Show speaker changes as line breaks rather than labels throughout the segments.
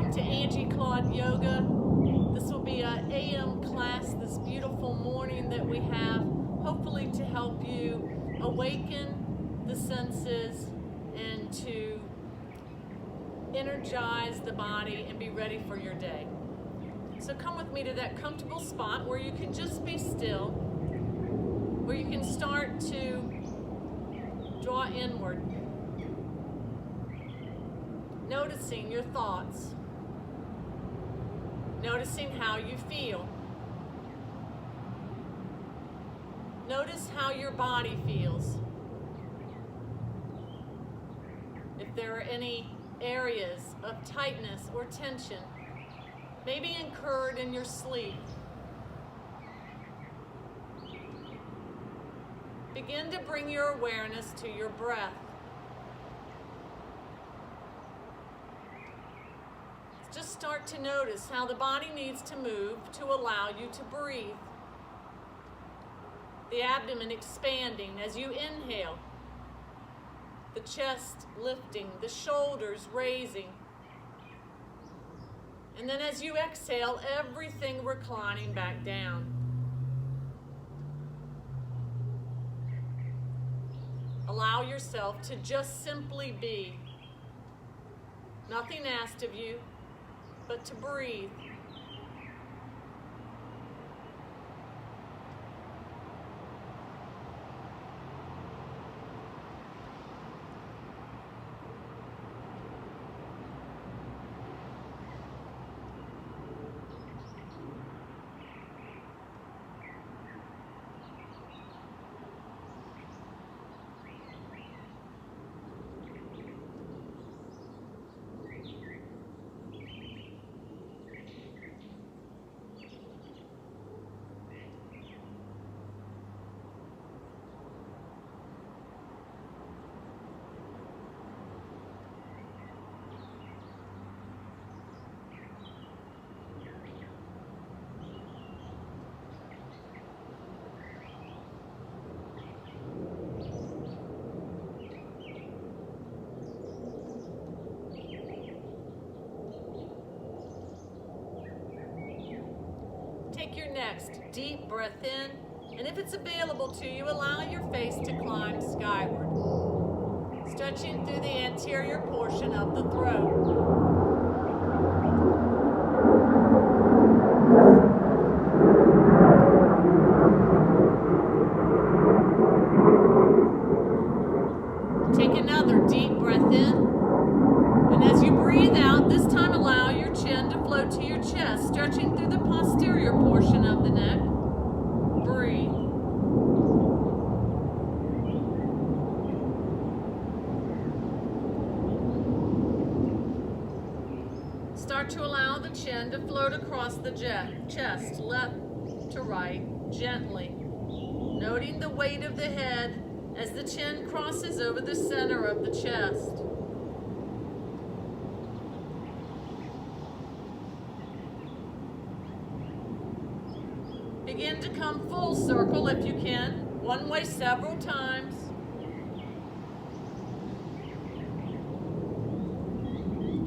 welcome to Angie Claud Yoga. This will be an AM class this beautiful morning that we have, hopefully to help you awaken the senses and to energize the body and be ready for your day. So come with me to that comfortable spot where you can just be still, where you can start to draw inward, noticing your thoughts, noticing how you feel. Notice how your body feels. If there are any areas of tightness or tension, maybe incurred in your sleep, begin to bring your awareness to your breath. Just start to notice how the body needs to move to allow you to breathe. The abdomen expanding as you inhale, the chest lifting, the shoulders raising. And then as you exhale, everything reclining back down. Allow yourself to just simply be. Nothing asked of you, but to breathe. Take your next deep breath in, and if it's available to you, allow your face to climb skyward, stretching through the anterior portion of the throat. Take another deep breath in. And as you breathe out, this time allow your chin to float to your chest, stretching through the posterior portion of the neck. Breathe. Start to allow the chin to float across the chest, left to right, gently, noting the weight of the head as the chin crosses over the center of the chest. Begin to come full circle if you can, one way several times.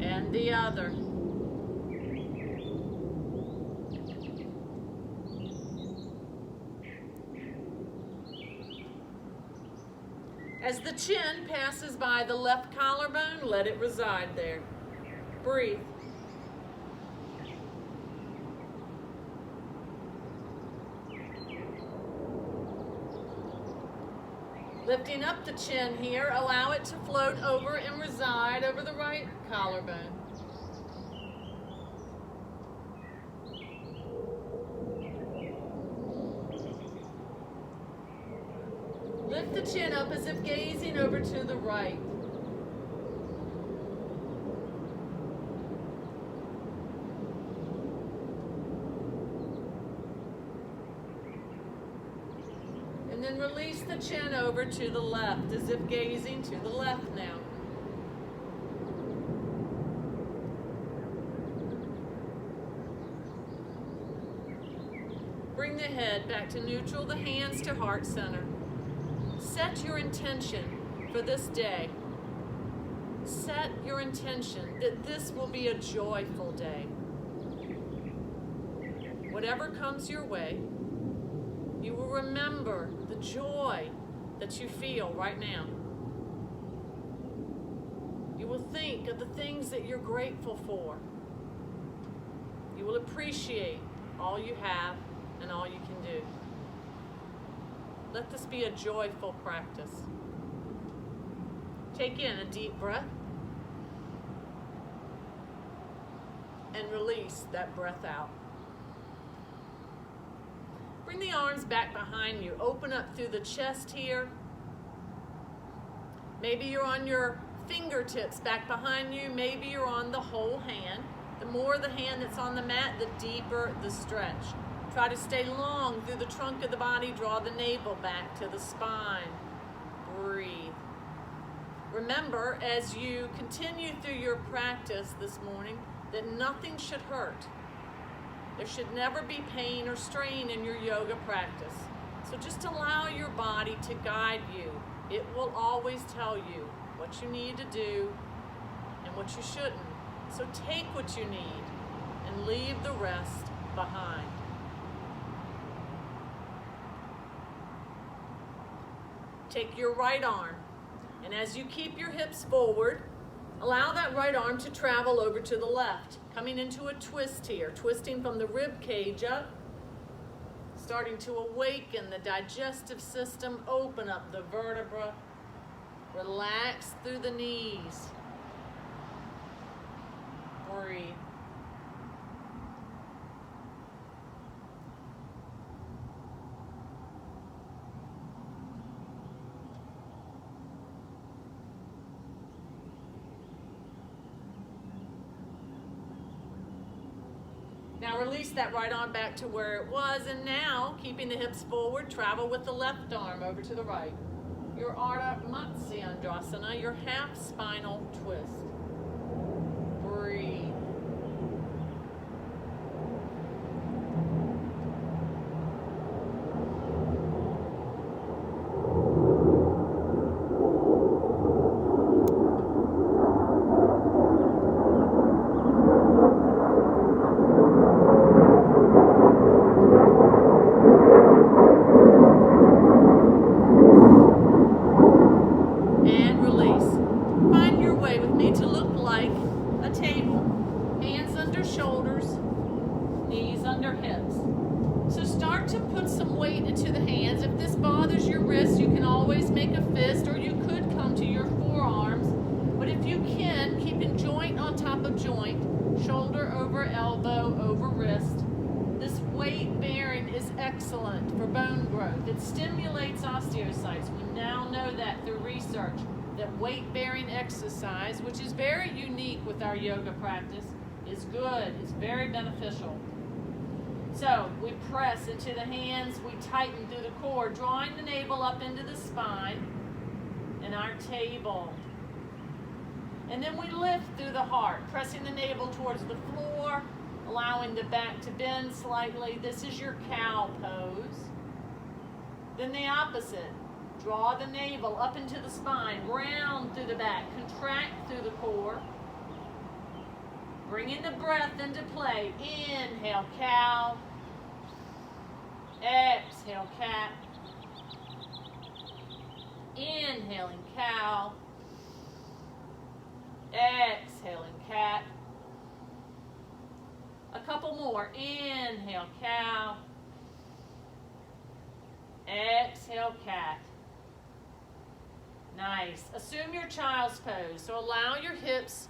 And the other. As the chin passes by the left collarbone, let it reside there. Breathe. Lifting up the chin here, allow it to float over and reside over the right collarbone. Lift the chin up as if gazing over to the right. And then release the chin over to the left as if gazing to the left now. Bring the head back to neutral, the hands to heart center. Set your intention for this day. set your intention that this will be a joyful day. Whatever comes your way, you will remember the joy that you feel right now. You will think of the things that you're grateful for. You will appreciate all you have and all you can do. Let this be a joyful practice. Take in a deep breath and release that breath out. Bring the arms back behind you. Open up through the chest here. Maybe you're on your fingertips back behind you. Maybe you're on the whole hand. The more the hand that's on the mat, the deeper the stretch. Try to stay long through the trunk of the body. Draw the navel back to the spine. Breathe. Remember, as you continue through your practice this morning, that nothing should hurt. There should never be pain or strain in your yoga practice. So just allow your body to guide you. It will always tell you what you need to do and what you shouldn't. So take what you need and leave the rest behind. Take your right arm, and as you keep your hips forward, allow that right arm to travel over to the left, coming into a twist here, twisting from the rib cage up, starting to awaken the digestive system, open up the vertebra, relax through the knees. Breathe. Now release that right arm back to where it was, and now, keeping the hips forward, travel with the left arm over to the right. Your Ardha Matsyendrasana, your half spinal twist. Breathe. Excellent for bone growth. It stimulates osteocytes. We now know that through research that weight-bearing exercise, which is very unique with our yoga practice, is good. It's very beneficial. So we press into the hands, we tighten through the core, drawing the navel up into the spine and our table. And then we lift through the heart, pressing the navel towards the floor, allowing the back to bend slightly. This is your cow pose. Then the opposite. Draw the navel up into the spine, round through the back, contract through the core. Bringing the breath into play. Inhale, cow. Exhale, cat. Inhaling, cow. Exhaling, cat. A couple more. Inhale, cow. Exhale, cat. Nice. Assume your child's pose. So allow your hips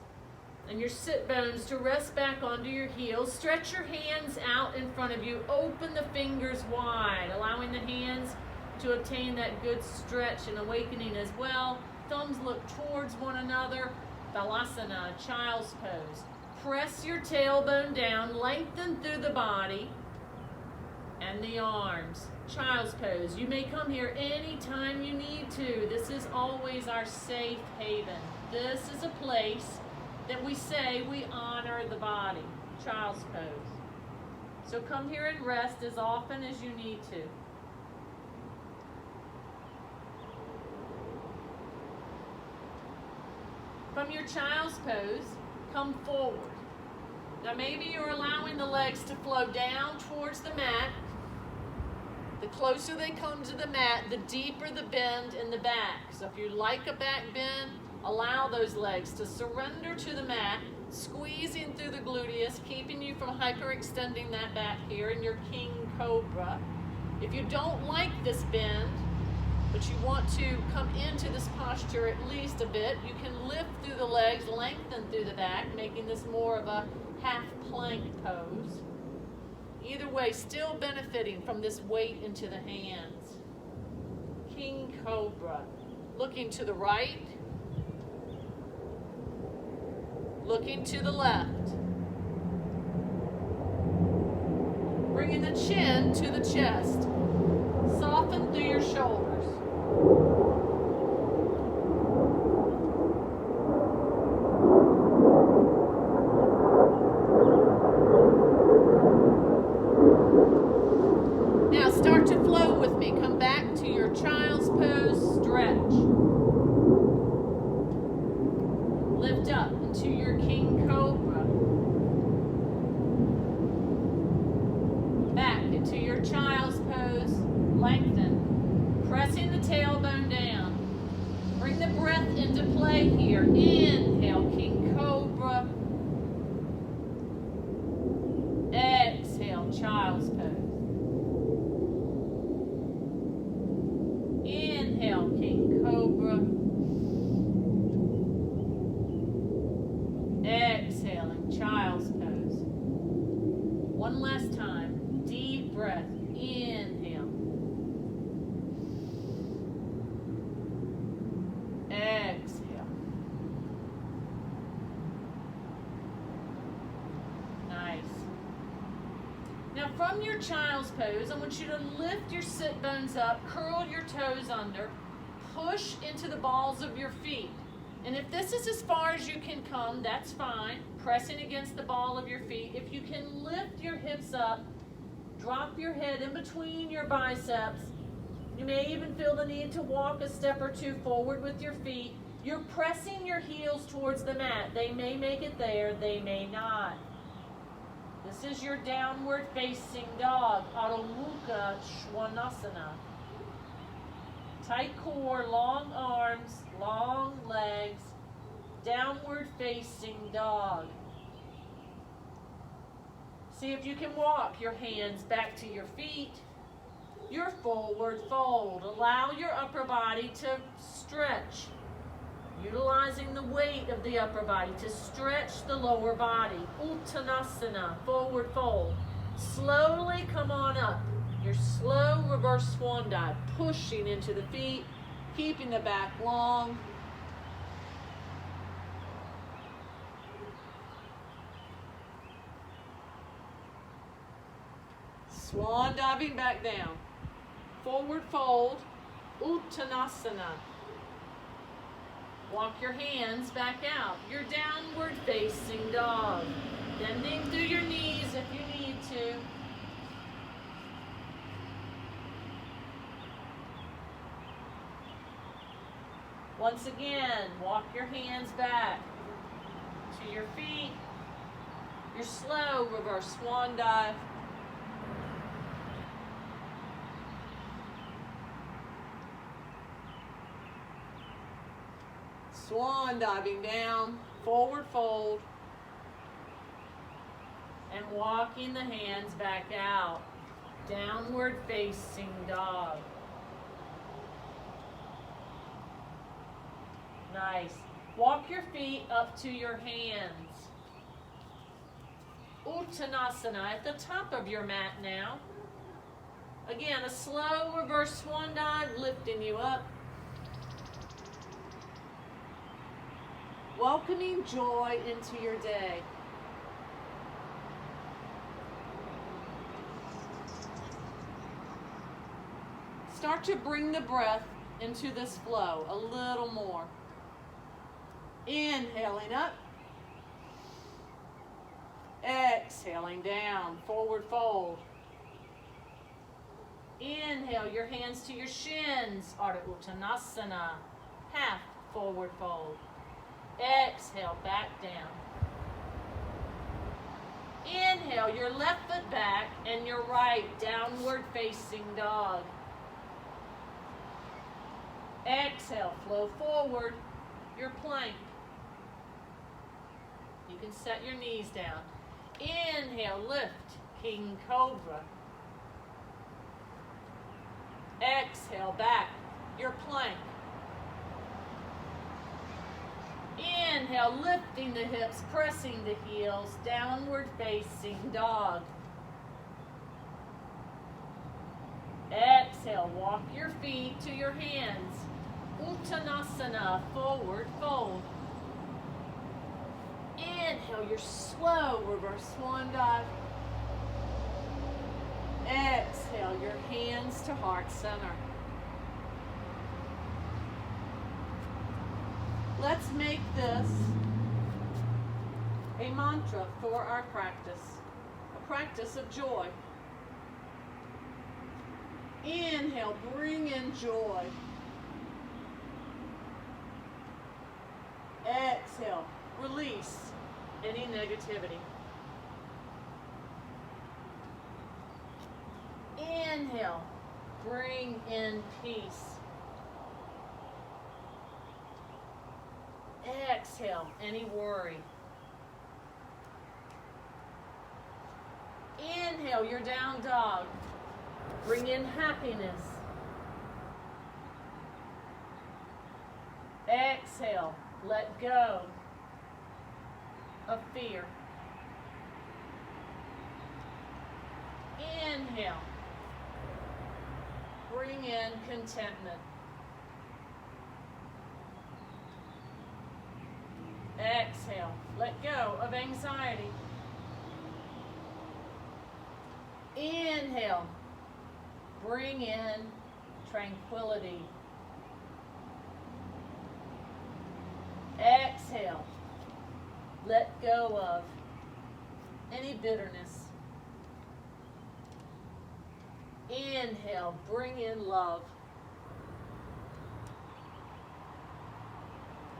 and your sit bones to rest back onto your heels. Stretch your hands out in front of you. Open the fingers wide, allowing the hands to obtain that good stretch and awakening as well. Thumbs look towards one another. Balasana, child's pose. Press your tailbone down, lengthen through the body and the arms. Child's pose. You may come here anytime you need to. This is always our safe haven. This is a place that we say we honor the body. Child's pose. So come here and rest as often as you need to. from your child's pose, come forward. Now maybe you're allowing the legs to flow down towards the mat. The closer they come to the mat, the deeper the bend in the back. So if you like a back bend, allow those legs to surrender to the mat, squeezing through the gluteus, keeping you from hyperextending that back here in your king cobra. If you don't like this bend, but you want to come into this posture at least a bit, you can lift through the legs, lengthen through the back, making this more of a half plank pose. Either way, still benefiting from this weight into the hands. King Cobra. Looking to the right. Looking to the left. Bringing the chin to the chest. Soften through your shoulders. Now start to flow with me. Come back to your child's pose, stretch. Lift up into your king cobra. Back into your child's pose, lengthen. Pressing the tailbone down. Bring the breath into play here. Inhale, king cobra. Exhale, child's pose. Inhale, king cobra. Exhaling, child's pose. One last time. Deep breath. Inhale. Exhale. Nice. Now from your child's pose, I want you to lift your sit bones up, curl your toes under, push into the balls of your feet. And if this is as far as you can come, that's fine. Pressing against the ball of your feet. If you can lift your hips up, drop your head in between your biceps. You may even feel the need to walk a step or two forward with your feet. You're pressing your heels towards the mat. They may make it there, they may not. This is your downward facing dog, Adho Mukha Svanasana. Tight core, long arms, long legs, downward facing dog. See if you can walk your hands back to your feet, your forward fold. Allow your upper body to stretch, utilizing the weight of the upper body to stretch the lower body. Uttanasana, forward fold. Slowly come on up. Your slow reverse swan dive, pushing into the feet, keeping the back long. Swan diving back down. Forward fold, Uttanasana. Walk your hands back out. Your downward facing dog. Bending through your knees if you need to. Once again, walk your hands back to your feet. Your slow reverse swan dive. Swan diving down, forward fold, and walking the hands back out. Downward facing dog. Nice. Walk your feet up to your hands. Uttanasana at the top of your mat now. Again, a slow reverse swan dive, lifting you up. Welcoming joy into your day. Start to bring the breath into this flow a little more. Inhaling up. Exhaling down, forward fold. Inhale, your hands to your shins, Ardha Uttanasana, half forward fold. Exhale, back down. Inhale, your left foot back and your right downward facing dog. Exhale, flow forward, your plank. You can set your knees down. Inhale, lift, king cobra. Exhale, back, your plank. Inhale, lifting the hips, pressing the heels, downward facing dog. Exhale, walk your feet to your hands. Uttanasana, forward fold. Inhale, your slow reverse swan dive. Exhale, your hands to heart center. Let's make this a mantra for our practice, a practice of joy. Inhale, bring in joy. Exhale, release any negativity. Inhale, bring in peace. Exhale, any worry. Inhale, your down dog. Bring in happiness. Exhale, let go of fear. Inhale, bring in contentment. Exhale, let go of anxiety. Inhale, bring in tranquility. Exhale, let go of any bitterness. Inhale, bring in love.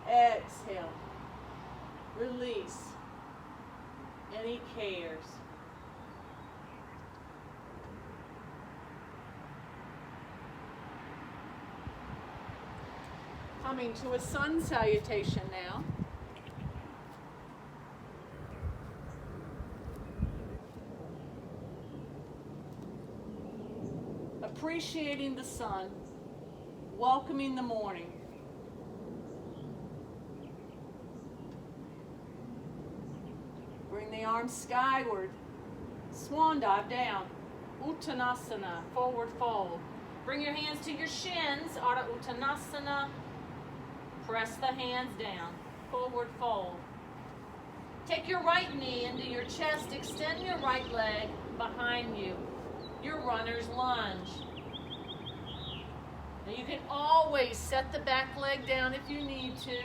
Exhale, release any cares. Coming to a sun salutation now. Appreciating the sun, welcoming the morning. Bring the arms skyward, swan dive down, Uttanasana, forward fold. Bring your hands to your shins, Ardha Uttanasana. Press the hands down, forward fold. Take your right knee into your chest, extend your right leg behind you, your runner's lunge. Now you can always set the back leg down if you need to.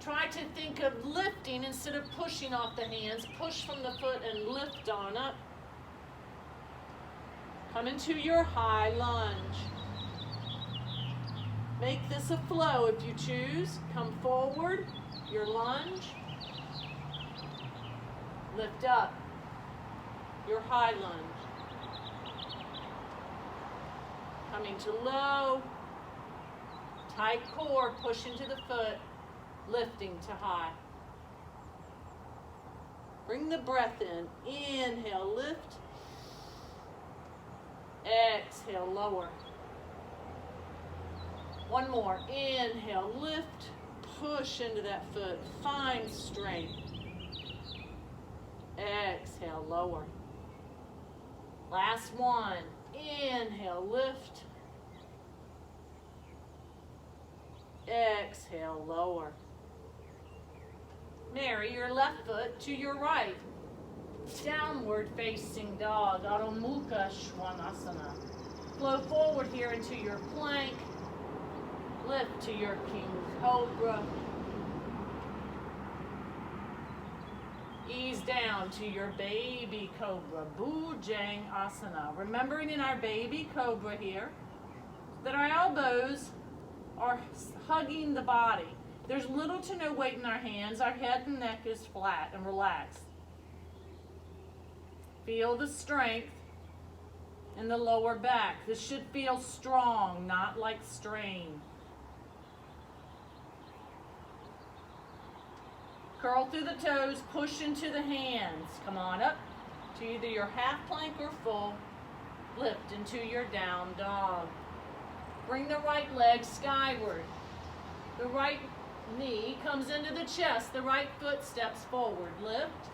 Try to think of lifting instead of pushing off the hands. Push from the foot and lift on up. Come into your high lunge. Make this a flow if you choose. Come forward, your lunge. Lift up, your high lunge. Coming to low, tight core, push into the foot, lifting to high. Bring the breath in. Inhale, lift. Exhale, lower. One more. Inhale, lift. Push into that foot. Find strength. Exhale, lower. Last one. Inhale, lift. Exhale, lower. Marry your left foot to your right. Downward facing dog, Adho Mukha Svanasana. Flow forward here into your plank. Lift to your king cobra. Ease down to your baby cobra, Bhujang Asana. Remembering in our baby cobra here that our elbows are hugging the body. There's little to no weight in our hands. Our head and neck is flat and relaxed. Feel the strength in the lower back. This should feel strong, not like strain. Curl through the toes, push into the hands. Come on up to either your half plank or full. Lift into your down dog. Bring the right leg skyward. The right knee comes into the chest. The right foot steps forward. Lift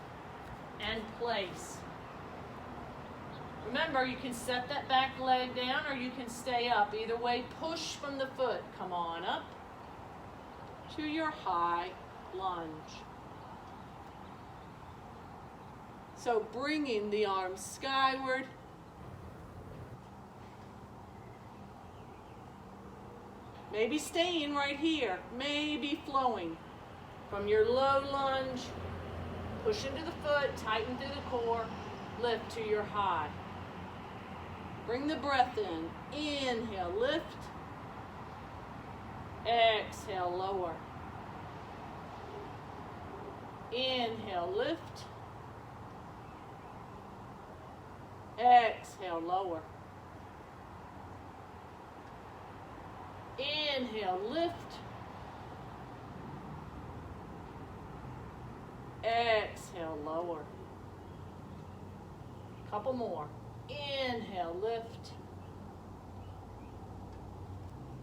and place. Remember, you can set that back leg down or you can stay up. Either way, push from the foot. Come on up to your high lunge. So bringing the arms skyward. Maybe staying right here, maybe flowing from your low lunge, push into the foot, tighten through the core, lift to your high. Bring the breath in, inhale, lift, exhale, lower. Inhale, lift, exhale, lower. Inhale, lift. Exhale, lower. Couple more. Inhale, lift.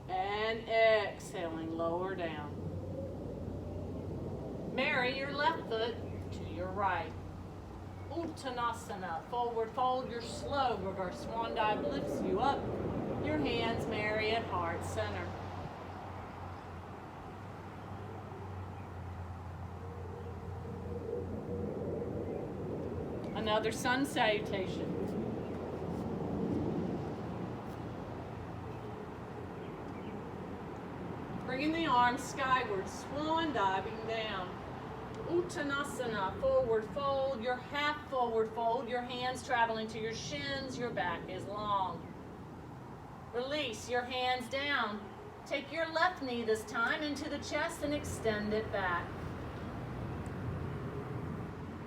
And exhaling, lower down. Marry your left foot to your right. Uttanasana, forward fold, your slow reverse swan dive lifts you up. Your hands marry at heart center. Another sun salutation. Bringing the arms skyward, swan diving down. Uttanasana, forward fold, your half forward fold, your hands traveling to your shins, your back is long. Release your hands down. Take your left knee this time into the chest and extend it back.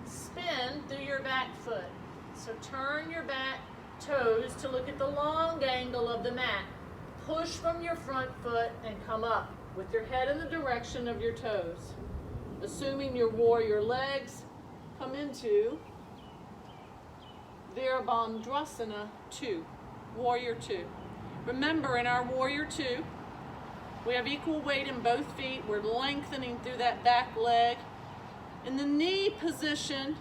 Spin through your back foot. So turn your back toes to look at the long angle of the mat. Push from your front foot and come up with your head in the direction of your toes. Assuming your warrior legs come into Virabhadrasana 2, Warrior 2. Remember, in our Warrior 2, we have equal weight in both feet. We're lengthening through that back leg. In the knee position,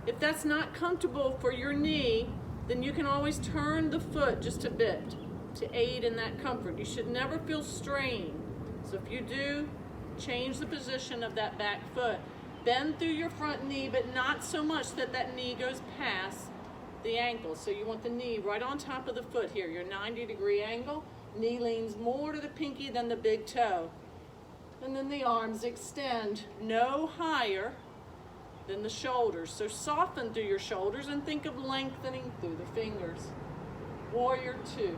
if that's not comfortable for your knee, then you can always turn the foot just a bit to aid in that comfort. You should never feel strain. So if you do, change the position of that back foot. Bend through your front knee, but not so much that that knee goes past the ankle. So you want the knee right on top of the foot here, your 90-degree angle. Knee leans more to the pinky than the big toe. And then the arms extend no higher than the shoulders. So soften through your shoulders and think of lengthening through the fingers. Warrior 2.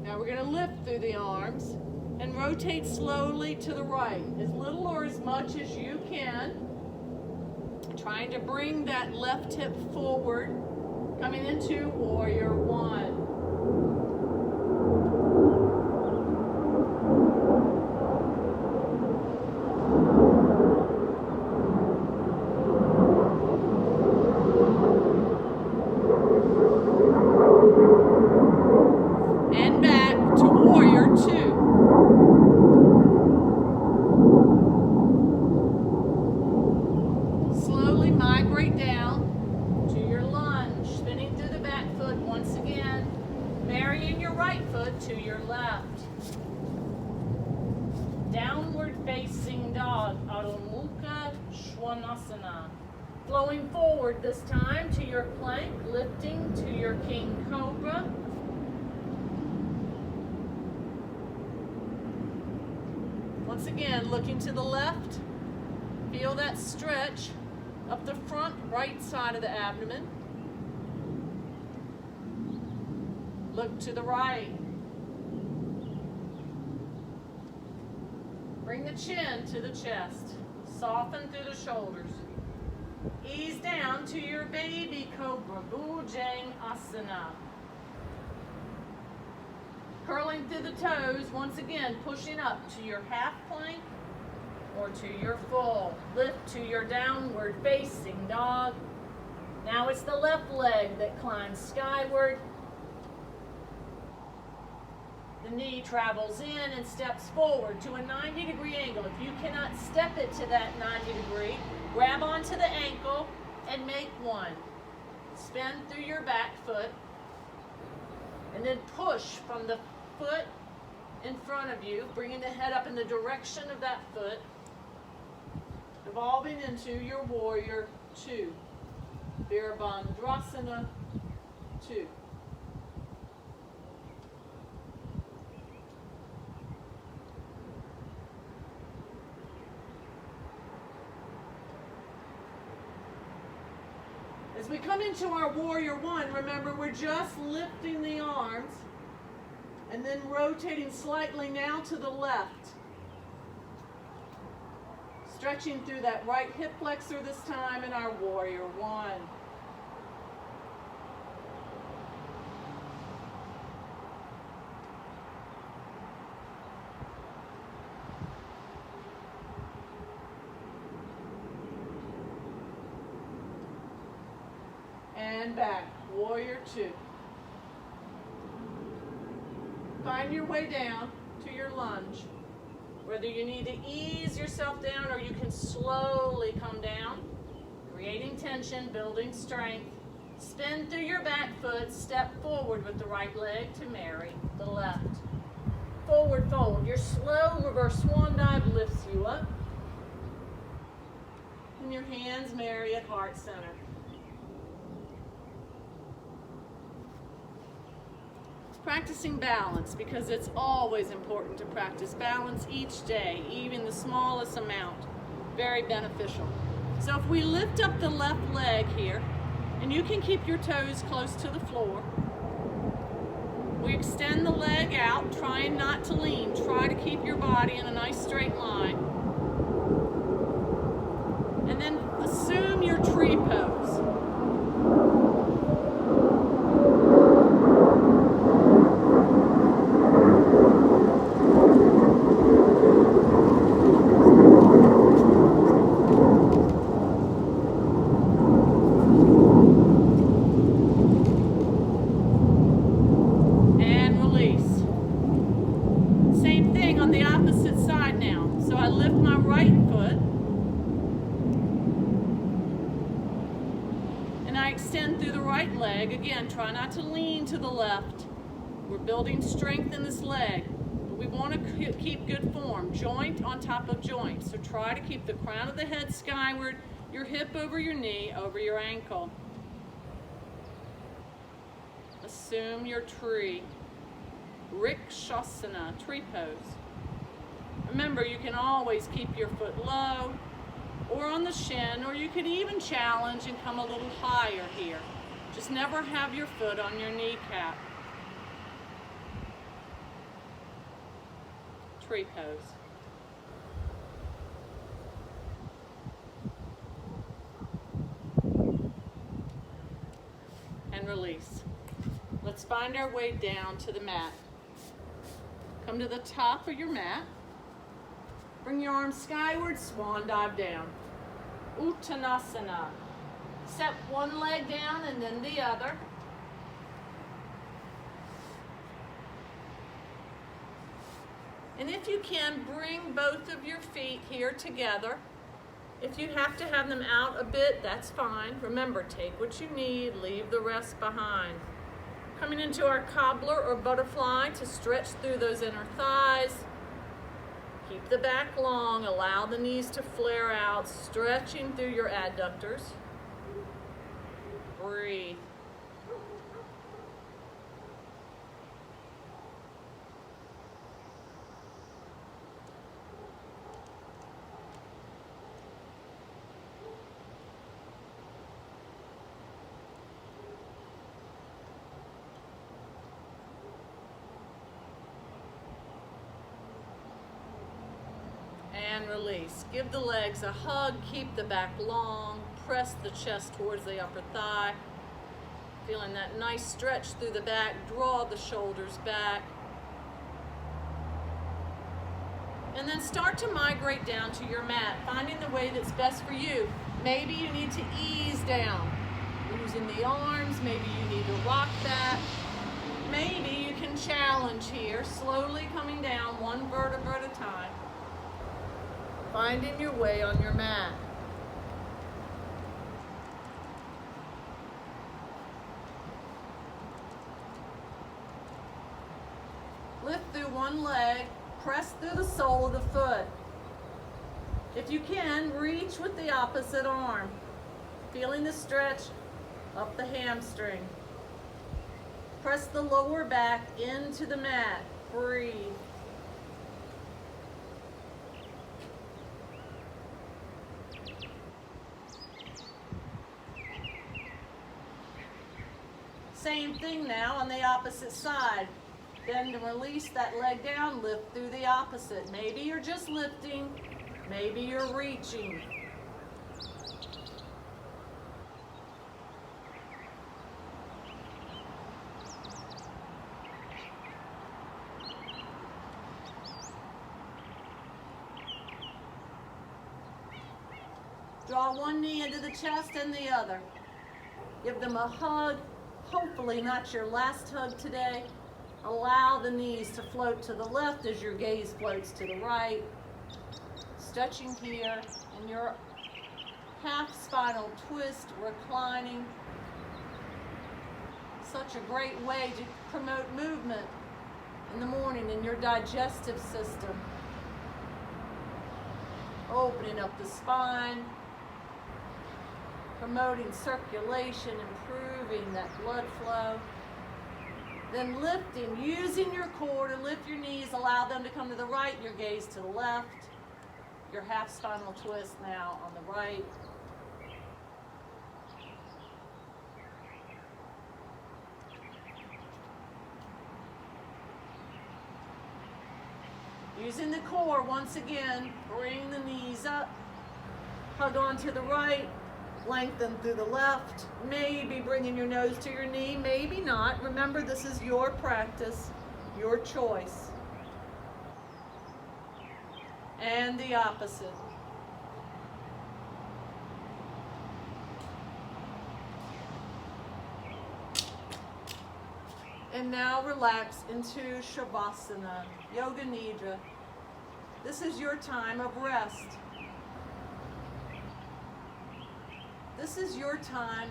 Now we're going to lift through the arms and rotate slowly to the right, as little or as much as you can. Trying to bring that left hip forward, coming into Warrior 1. Flowing forward this time to your plank, lifting to your king cobra. Once again, looking to the left, Feel that stretch up the front right side of the abdomen. Look to the right. Bring the chin to the chest. Soften through the shoulders. Ease down to your baby cobra, Bujang Asana. Curling through the toes, once again, pushing up to your half plank or to your full. Lift to your downward facing dog. Now it's the left leg that climbs skyward. The knee travels in and steps forward to a 90-degree angle. If you cannot step it to that 90 degree, grab onto the ankle and make one. Spin through your back foot and then push from the foot in front of you, bringing the head up in the direction of that foot, evolving into your warrior 2. Virabhadrasana 2. As we come into our warrior 1, remember we're just lifting the arms and then rotating slightly now to the left. Stretching through that right hip flexor this time in our warrior 1. And back, warrior 2. Find your way down to your lunge. Whether you need to ease yourself down or you can slowly come down, creating tension, building strength. Spin through your back foot, step forward with the right leg to marry the left. Forward fold. Your slow reverse swan dive lifts you up. And your hands marry at heart center. Practicing balance, because it's always important to practice balance each day, even the smallest amount. Very beneficial. So if we lift up the left leg here, and you can keep your toes close to the floor, we extend the leg out, trying not to lean. Try to keep your body in a nice straight line. And then assume your tree pose. Again, try not to lean to the left. We're building strength in this leg, but we want to keep good form, joint on top of joint. So try to keep the crown of the head skyward, your hip over your knee, over your ankle. Assume your tree. Rikshasana, tree pose. Remember, you can always keep your foot low or on the shin, or you can even challenge and come a little higher here. Just never have your foot on your kneecap. Tree pose. And release. Let's find our way down to the mat. Come to the top of your mat. Bring your arms skyward, swan dive down. Uttanasana. Step one leg down and then the other. And if you can, bring both of your feet here together. If you have to have them out a bit, that's fine. Remember, take what you need, leave the rest behind. Coming into our cobbler or butterfly to stretch through those inner thighs. Keep the back long, allow the knees to flare out, stretching through your adductors. Breathe. release. Give the legs a hug, keep the back long, press the chest towards the upper thigh. Feeling that nice stretch through the back, draw the shoulders back. And then start to migrate down to your mat, finding the way that's best for you. Maybe you need to ease down, using the arms, maybe you need to rock that. Maybe you can challenge here, slowly coming down one vertebra at a time. Finding your way on your mat. Lift through one leg, press through the sole of the foot. If you can, reach with the opposite arm, feeling the stretch up the hamstring. Press the lower back into the mat. Breathe. Same thing now on the opposite side. Then to release that leg down, lift through the opposite. Maybe you're just lifting, maybe you're reaching. Draw one knee into the chest and the other. Give them a hug. Hopefully not your last hug today. Allow the knees to float to the left as your gaze floats to the right. Stretching here in your half spinal twist, reclining. Such a great way to promote movement in the morning in your digestive system. Opening up the spine, promoting circulation, improving that blood flow. Then lifting, using your core to lift your knees, allow them to come to the right, your gaze to the left. Your half spinal twist now on the right. Using the core once again, bring the knees up, hug on to the right, lengthen through the left, maybe bringing your nose to your knee, maybe not. Remember, this is your practice, your choice. And the opposite. And now relax into Shavasana, Yoga Nidra. This is your time of rest. This is your time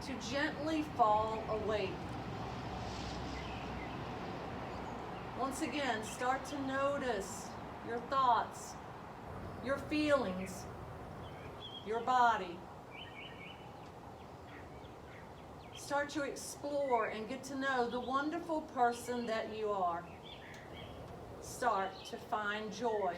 to gently fall awake. Once again, start to notice your thoughts, your feelings, your body. Start to explore and get to know the wonderful person that you are. Start to find joy.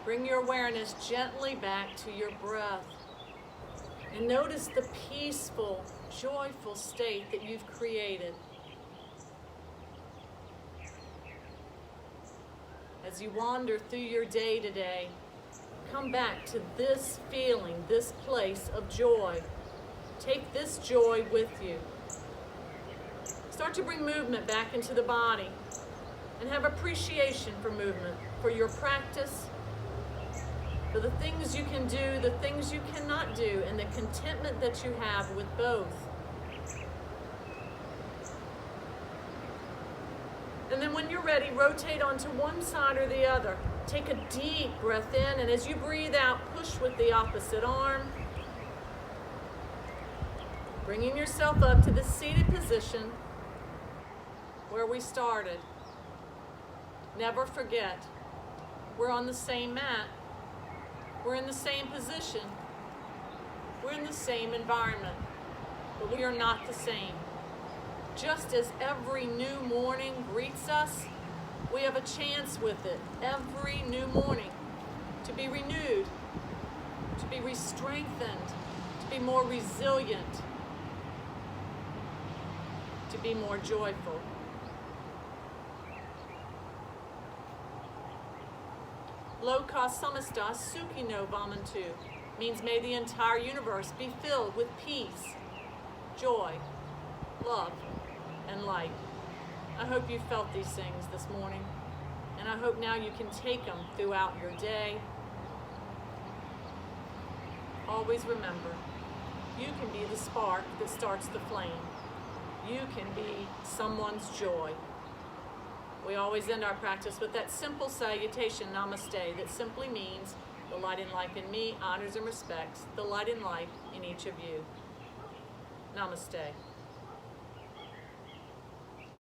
Bring your awareness gently back to your breath and notice the peaceful, joyful state that you've created. As you wander through your day today, come back to this feeling, this place of joy. Take this joy with you. Start to bring movement back into the body and have appreciation for movement, for your practice, for the things you can do, the things you cannot do, and the contentment that you have with both. And then when you're ready, rotate onto one side or the other. Take a deep breath in, and as you breathe out, push with the opposite arm. Bringing yourself up to the seated position where we started. Never forget, we're on the same mat. We're in the same position. We're in the same environment, but we are not the same. Just as every new morning greets us, we have a chance with it every new morning to be renewed, to be re-strengthened, to be more resilient, to be more joyful. Loka samasta sukhino bhavantu means may the entire universe be filled with peace, joy, love, and light. I hope you felt these things this morning, and I hope now you can take them throughout your day. Always remember, you can be the spark that starts the flame. You can be someone's joy. We always end our practice with that simple salutation, namaste, that simply means the light and life in me honors and respects the light and life in each of you. Namaste.